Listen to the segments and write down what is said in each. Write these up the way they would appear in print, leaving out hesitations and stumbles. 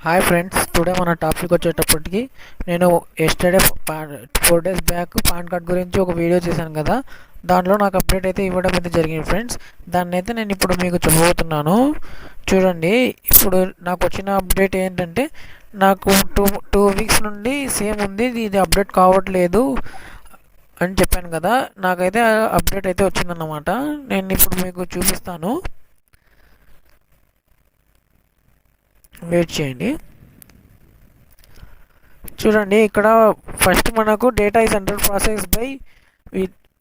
Hi friends, today మన topic వచ్చేటప్పటికి నేను yesterday 4 days back pan card గురించి ఒక వీడియో చేశాను కదా. దాంట్లో నాకు అప్డేట్ అయితే ఇవ్వడం అయితే జరిగింది ఫ్రెండ్స్. దాన్ని అయితే నేను ఇప్పుడు మీకు చెప్పబోతున్నాను. చూడండి, ఇప్పుడు నాకు వచ్చిన అప్డేట్ ఏంటంటే నాకు టూ వీక్స్ నుండి సేమ్ ఉంది, ఇది అప్డేట్ కావట్లేదు అని చెప్పాను కదా. నాకైతే అప్డేట్ అయితే వచ్చిందన్నమాట. నేను ఇప్పుడు మీకు చూపిస్తాను, వెయిట్ చేయండి. చూడండి, ఇక్కడ ఫస్ట్ మనకు data is under process by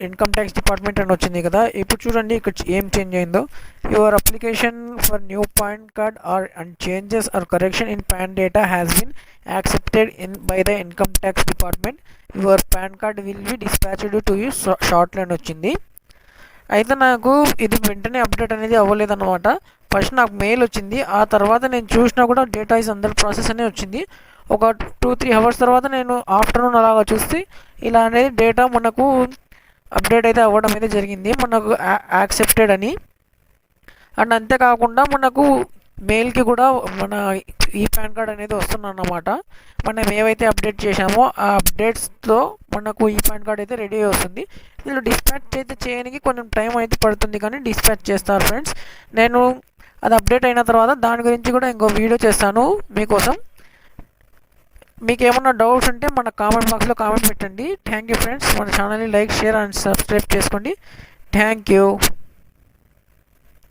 income tax department అని వచ్చింది కదా. ఇప్పుడు చూడండి ఇక్కడ ఏం చేంజ్ అయిందో. Your application for new PAN card or and changes or correction in PAN data has been accepted by the income tax department. Your PAN card will be dispatched to you shortly అని వచ్చింది. అయితే నాకు ఇది వెంటనే update అనేది అవ్వలేదన్నమాట. First నాకు mail వచ్చింది, ఆ తర్వాత నేను చూసినా కూడా డేటా ఈజ్ అండర్ ప్రాసెస్ అనే వచ్చింది. ఒక 2-3 అవర్స్ తర్వాత నేను ఆఫ్టర్నూన్ అలాగా చూస్తే ఇలా అనేది డేటా మనకు అప్డేట్ అయితే అవ్వడం అయితే జరిగింది, మనకు యాక్సెప్టెడ్ అని. అండ్ అంతేకాకుండా మనకు మెయిల్కి కూడా మన ఈ పాన్ కార్డ్ అనేది వస్తుందన్నమాట. మనం ఏవైతే అప్డేట్ చేసామో ఆ అప్డేట్స్తో మనకు ఈ పాన్ కార్డ్ అయితే రెడీ వస్తుంది. వీళ్ళు డిస్పాచ్ అయితే చేయడానికి కొంచెం టైం అయితే పడుతుంది, కానీ డిస్పాచ్ చేస్తారు ఫ్రెండ్స్. నేను అది అప్డేట్ అయిన తర్వాత దాని గురించి కూడా ఇంకో వీడియో చేస్తాను మీకోసం. మీకు ఏమన్నా డౌట్స్ ఉంటే మన కామెంట్ బాక్స్లో కామెంట్ పెట్టండి. Thank you friends. మన ఛానల్ని లైక్, షేర్ అండ్ సబ్స్క్రైబ్ చేసుకోండి. Thank you.